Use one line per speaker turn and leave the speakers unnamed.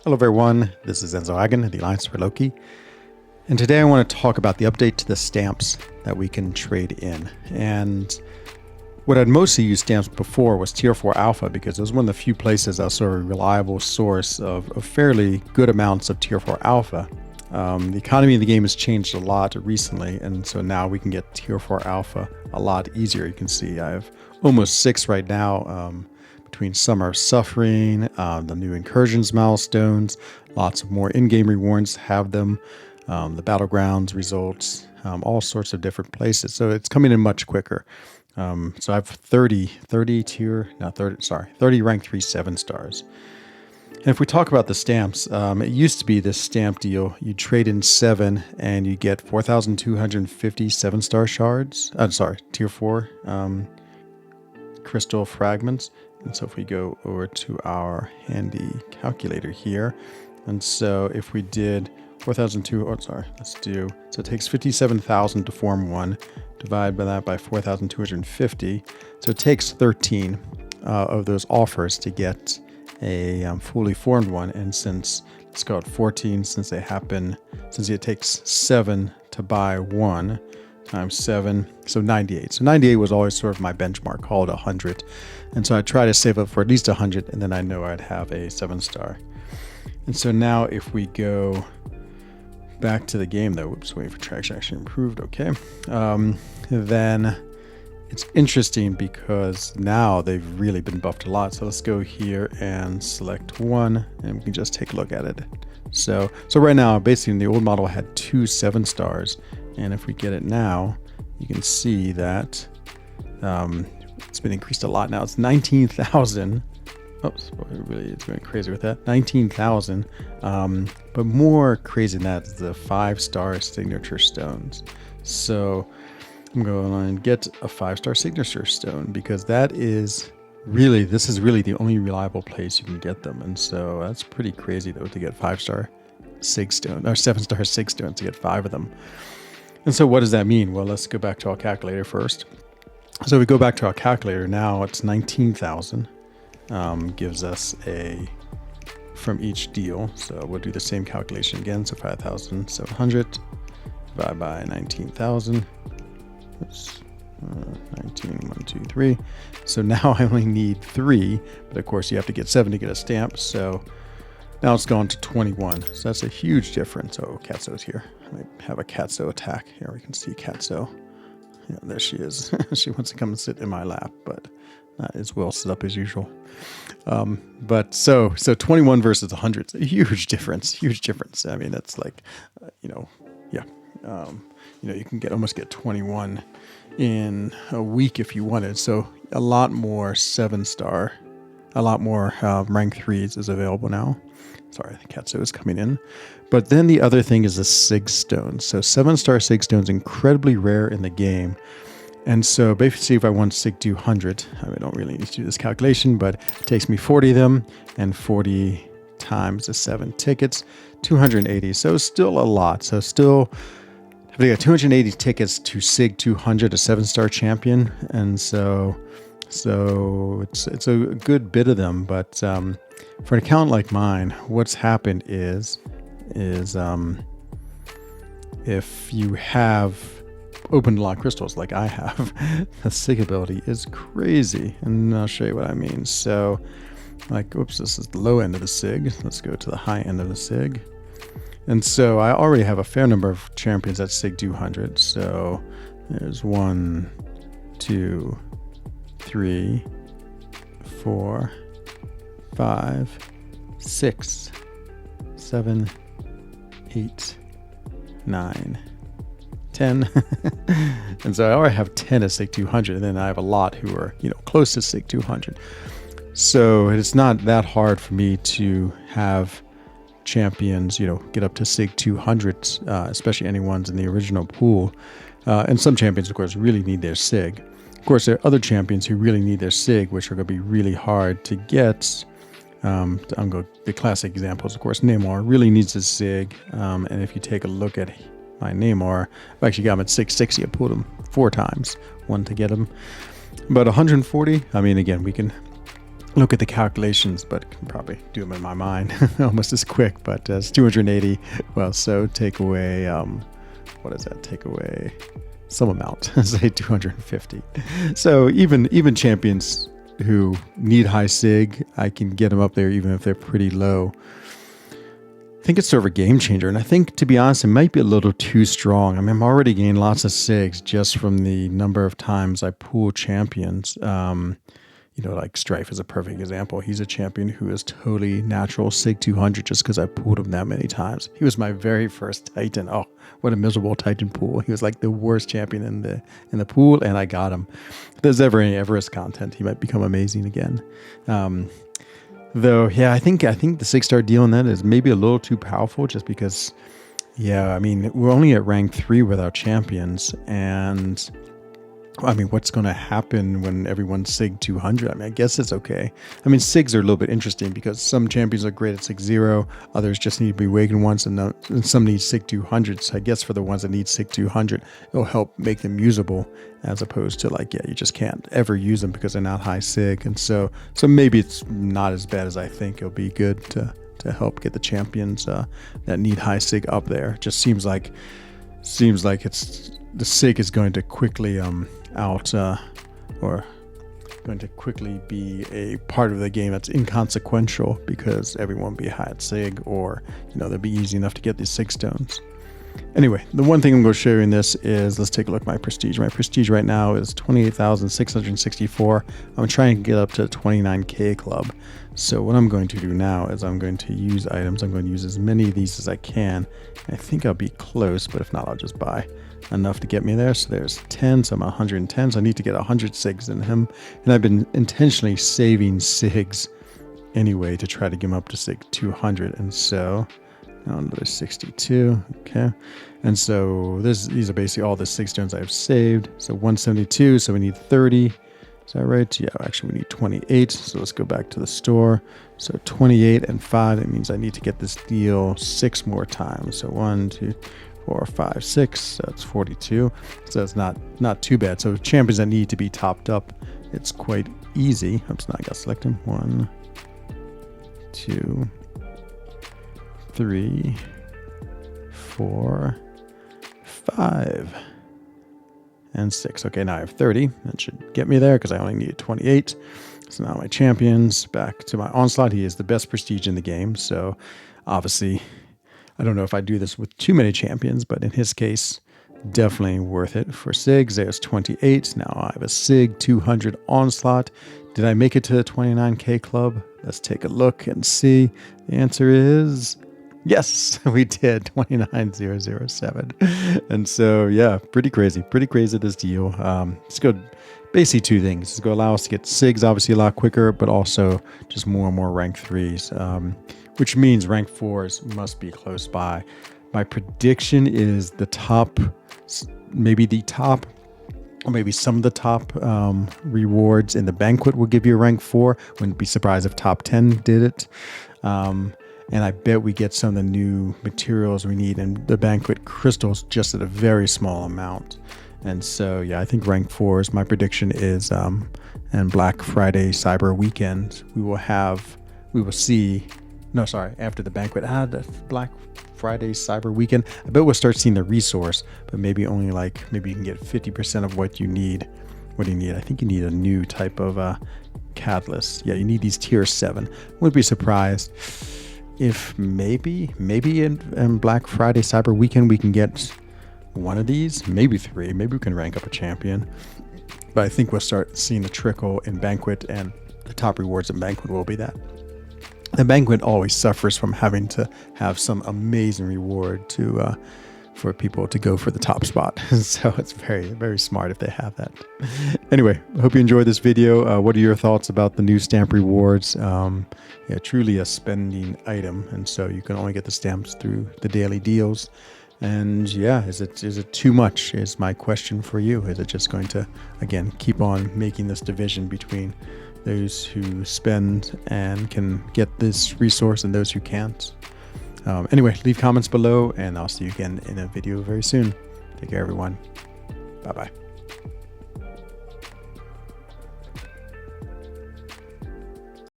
Hello everyone, this is Enzo Eigen, the Alliance for Loki, and today I want to talk about the update to the stamps that we can trade in. And what I'd mostly used stamps before was Tier 4 Alpha because it was one of the few places I saw a reliable source of fairly good amounts of Tier 4 Alpha. The economy of the game has changed a lot recently, and so now we can get Tier 4 Alpha a lot easier. You can see I have almost 6 right now. Between Summer of Suffering, the new Incursions milestones, lots of more in-game rewards have them, the Battlegrounds results, all sorts of different places. So it's coming in much quicker. So I have 30 rank 3 7 stars. And if we talk about the stamps, it used to be this stamp deal. You trade in 7 and you get 4,250 7-star shards. Tier 4 crystal fragments. And so if we go over to our handy calculator here, and so if we did 4,200, so it takes 57,000 to form one, divide by that by 4,250. So it takes 13 of those offers to get a fully formed one. And since, let's go at 14, since it takes 7 to buy one, times 7, so 98. So 98 was always sort of my benchmark, called 100. And so I try to save up for at least 100, and then I know I'd have a 7-star. And so now if we go back to the game, though, waiting for traction actually improved, okay. Then it's interesting because now they've really been buffed a lot. So let's go here and select one, and we can just take a look at it. So right now, basically in the old model, I had 2 7-stars. And if we get it now, you can see that it's been increased a lot now. It's 19,000. Oops, really, it's going crazy with that. 19,000. But more crazy than that is the 5-star signature stones. So I'm going to get a 5-star signature stone because this is really the only reliable place you can get them. And so that's pretty crazy, though, to get 5-star sig stone or 7-star sig stones to get 5 of them. And so what does that mean? Well, let's go back to our calculator first. So we go back to our calculator now, it's 19,000. Gives us from each deal. So we'll do the same calculation again. So 5,700 divided by 19,000. Oops. 19, 1, 2, 3. So now I only need 3, but of course you have to get 7 to get a stamp. So now it's gone to 21. So that's a huge difference. Oh, Katso's here. I have a Katso attack. Here we can see Katso. Yeah, there she is. She wants to come and sit in my lap, but that is well set up as usual. But so 21 versus 100 is a huge difference. Huge difference. I mean, that's like, you can almost get 21 in a week if you wanted. So a lot more 7-star, a lot more rank 3s is available now. Sorry, the Katso is coming in. But then the other thing is the Sig Stone. So 7-star Sig Stone's incredibly rare in the game. And so basically if I want Sig 200, I don't really need to do this calculation, but it takes me 40 of them and 40 times the 7 tickets, 280. So still a lot. So still, I've got 280 tickets to Sig 200, a 7-star champion. And so it's a good bit of them, but for an account like mine, what's happened is if you have opened a lot of crystals like I have, the Sig ability is crazy, and I'll show you what I mean. So, this is the low end of the Sig. Let's go to the high end of the Sig. And so I already have a fair number of champions at Sig 200. So there's 1, 2, 3, 4, 5, 6, 7, 8, 9, 10. And so I already have 10 at Sig 200, and then I have a lot who are, close to Sig 200. So it's not that hard for me to have champions, get up to Sig 200, especially any ones in the original pool. And some champions, of course, really need their Sig. Of course, there are other champions who really need their Sig, which are going to be really hard to get. The classic examples, of course, Namor really needs his Sig. And if you take a look at my Namor, I've actually got him at 660. I pulled him 4 times, one to get him. But 140, again, we can look at the calculations, but can probably do them in my mind almost as quick. But it's 280. Well, so take away, what is that? Take away some amount, say 250. So even champions who need high sig, I can get them up there even if they're pretty low. I think it's sort of a game changer, and I think, to be honest, it might be a little too strong. I mean, I'm already gaining lots of SIGs just from the number of times I pool champions. Like Strife is a perfect example. He's a champion who is totally natural SIG 200 just because I pooled him that many times. He was my very first Titan. Oh, what a miserable Titan pool. He was like the worst champion in the pool, and I got him. If there's ever any Everest content, he might become amazing again. Though, yeah, I think the 6-star deal in that is maybe a little too powerful just because, yeah, I mean, we're only at rank 3 with our champions. And, I mean, what's going to happen when everyone's SIG 200? I mean, I guess it's okay. I mean, SIGs are a little bit interesting because some champions are great at SIG 0, others just need to be awakened once, and some need SIG 200. So I guess for the ones that need SIG 200, it'll help make them usable, as opposed to like, yeah, you just can't ever use them because they're not high SIG. And so maybe it's not as bad as I think. It'll be good to help get the champions that need high SIG up there. Just seems like it's the SIG is going to quickly or going to quickly be a part of the game that's inconsequential because everyone will be high at SIG, or they'll be easy enough to get these 6 stones. Anyway, the one thing I'm going to show you in this is, let's take a look at my prestige. My prestige right now is 28,664. I'm trying to get up to 29K club. So what I'm going to do now is I'm going to use items. I'm going to use as many of these as I can. I think I'll be close, but if not, I'll just buy enough to get me there. So there's 10, so I'm 110. So I need to get 100 SIGs in him. And I've been intentionally saving SIGs anyway to try to get him up to SIG 200. And so now another 62. Okay. And so these are basically all the 6 stones I've saved. So 172. So we need 30. Is that right? Yeah, actually we need 28. So let's go back to the store. So 28 and 5. That means I need to get this deal 6 more times. So 1, 2, 4, 5, 6. So that's 42. So it's not too bad. So champions that need to be topped up, it's quite easy. Oops, now I got to select them. 1, 2, 3, 4, 5, and 6. Okay, now I have 30. That should get me there because I only needed 28. So now my champions, back to my Onslaught. He is the best prestige in the game. So obviously, I don't know if I do this with too many champions, but in his case, definitely worth it. For SIGs, there's 28. Now I have a SIG 200 Onslaught. Did I make it to the 29K club? Let's take a look and see. The answer is yes, we did. 29007. And so, yeah, pretty crazy this deal. It's good. Basically 2 things. It's going to allow us to get SIGs obviously a lot quicker, but also just more and more rank 3s, which means rank 4s must be close by. My prediction is the top, maybe the top, or maybe some of the top rewards in the banquet will give you a rank 4. Wouldn't be surprised if top 10 did it. And I bet we get some of the new materials we need in the banquet crystals just at a very small amount. And so, yeah, I think rank 4s, my prediction is, and Black Friday, Cyber Weekend, after the banquet, the Black Friday, Cyber Weekend, I bet we'll start seeing the resource, but maybe only maybe you can get 50% of what you need. What do you need? I think you need a new type of catalyst. Yeah, you need these tier 7. Wouldn't be surprised if maybe in Black Friday, Cyber Weekend, we can get one of these, maybe 3. Maybe we can rank up a champion. But I think we'll start seeing the trickle in Banquet, and the top rewards in Banquet will be that. The Banquet always suffers from having to have some amazing reward for people to go for the top spot. So it's very, very smart if they have that. Anyway, I hope you enjoyed this video. What are your thoughts about the new stamp rewards? Yeah, truly a spending item. And so you can only get the stamps through the daily deals. And yeah, is it too much is my question for you. Is it just going to, again, keep on making this division between those who spend and can get this resource and those who can't? Anyway, leave comments below, and I'll see you again in a video very soon. Take care, everyone. Bye-bye.